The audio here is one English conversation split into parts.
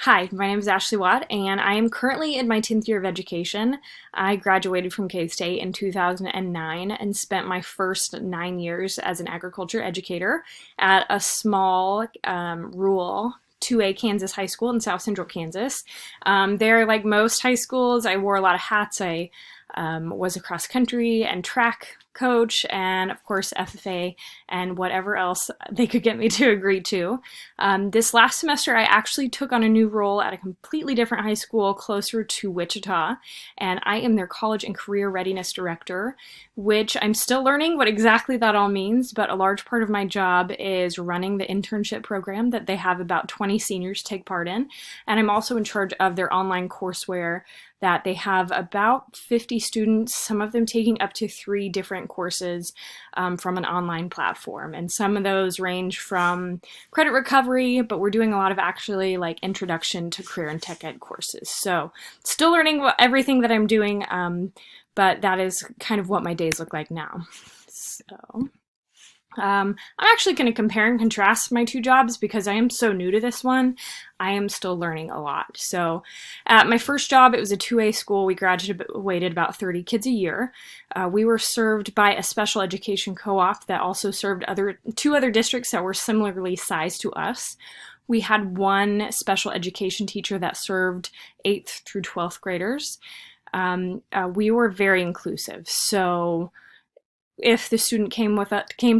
Hi, my name is Ashley Watt, and I am currently in my 10th year of education. I graduated from K-State in 2009 and spent my first 9 years as an agriculture educator at a small rural 2A Kansas high school in South Central Kansas. There, like most high schools, I wore a lot of hats. I was a cross country and track coach, and of course FFA and whatever else they could get me to agree to. This last semester I actually took on a new role at a completely different high school closer to Wichita, and I am their college and career readiness director, which I'm still learning what exactly that all means, but a large part of my job is running the internship program that they have about 20 seniors take part in, and I'm also in charge of their online courseware that they have about 50 students, some of them taking up to 3 different courses from an online platform. And some of those range from credit recovery, but we're doing a lot of actually like introduction to career and tech ed courses. So still learning everything that I'm doing, but that is kind of what my days look like now. So I'm actually going to compare and contrast my two jobs because I am so new to this one. I am still learning a lot. So at my first job, it was a 2A school. We graduated about 30 kids a year. We were served by a special education co-op that also served two other districts that were similarly sized to us. We had one special education teacher that served 8th through 12th graders. We were very inclusive. So if the student came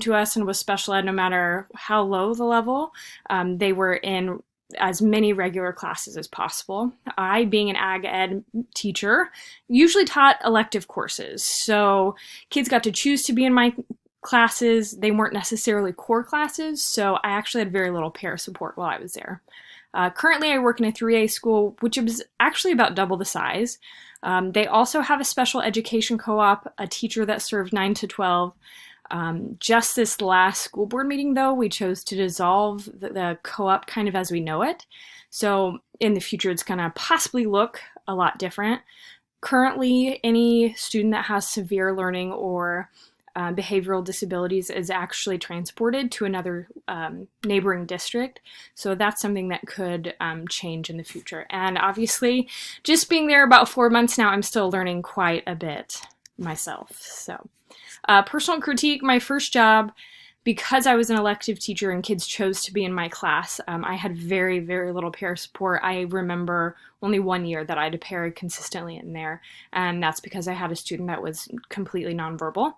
to us and was special ed, no matter how low the level, they were in as many regular classes as possible. I, being an ag ed teacher, usually taught elective courses. So kids got to choose to be in my classes. They weren't necessarily core classes, so I actually had very little pair support while I was there. Currently, I work in a 3A school, which is actually about double the size. They also have a special education co-op, a teacher that served 9 to 12. Just this last school board meeting, though, we chose to dissolve the co-op kind of as we know it. So in the future, it's going to possibly look a lot different. Currently, any student that has severe learning or behavioral disabilities is actually transported to another neighboring district. So that's something that could change in the future. And obviously, just being there about 4 months now, I'm still learning quite a bit myself. So personal critique, my first job, because I was an elective teacher and kids chose to be in my class, I had very, very little peer support. I remember only 1 year that I had a pair consistently in there, and that's because I had a student that was completely nonverbal.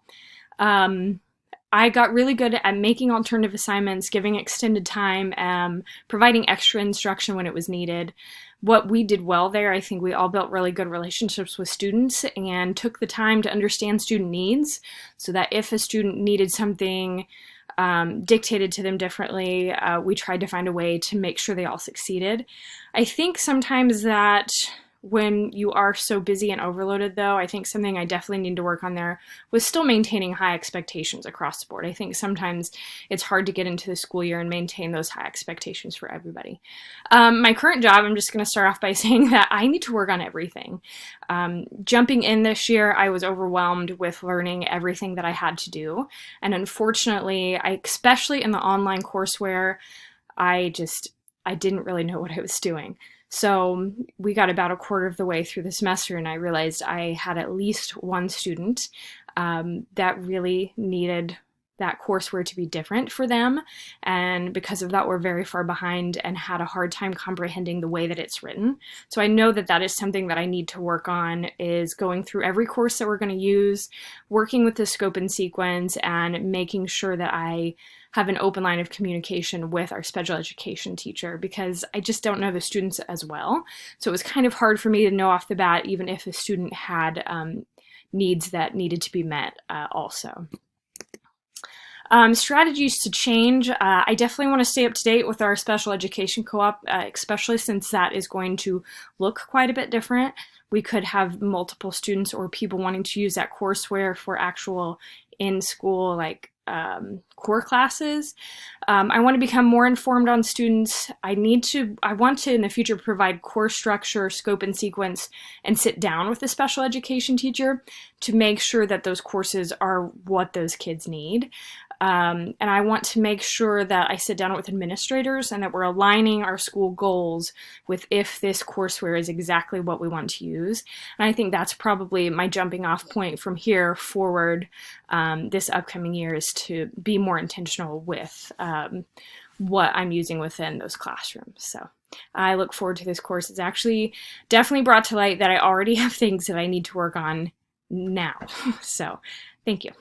I got really good at making alternative assignments, giving extended time, providing extra instruction when it was needed. What we did well there, I think we all built really good relationships with students and took the time to understand student needs so that if a student needed something dictated to them differently, we tried to find a way to make sure they all succeeded. I think sometimes that when you are so busy and overloaded, though, I think something I definitely need to work on there was still maintaining high expectations across the board. I think sometimes it's hard to get into the school year and maintain those high expectations for everybody. My current job, I'm just going to start off by saying that I need to work on everything. Jumping in this year, I was overwhelmed with learning everything that I had to do. And unfortunately, especially in the online courseware, I didn't really know what I was doing. So we got about a quarter of the way through the semester and I realized I had at least one student that really needed that courseware to be different for them. And because of that, we're very far behind and had a hard time comprehending the way that it's written. So I know that that is something that I need to work on, is going through every course that we're going to use, working with the scope and sequence, and making sure that I have an open line of communication with our special education teacher, because I just don't know the students as well. So it was kind of hard for me to know off the bat, even if a student had needs that needed to be met also. Strategies to change. I definitely want to stay up to date with our special education co-op, especially since that is going to look quite a bit different. We could have multiple students or people wanting to use that courseware for actual in-school core classes. I want to become more informed on students. I want to in the future provide course structure, scope and sequence, and sit down with a special education teacher to make sure that those courses are what those kids need. And I want to make sure that I sit down with administrators and that we're aligning our school goals with if this courseware is exactly what we want to use. And I think that's probably my jumping off point from here forward this upcoming year, is to be more intentional with what I'm using within those classrooms. So I look forward to this course. It's actually definitely brought to light that I already have things that I need to work on now. So thank you.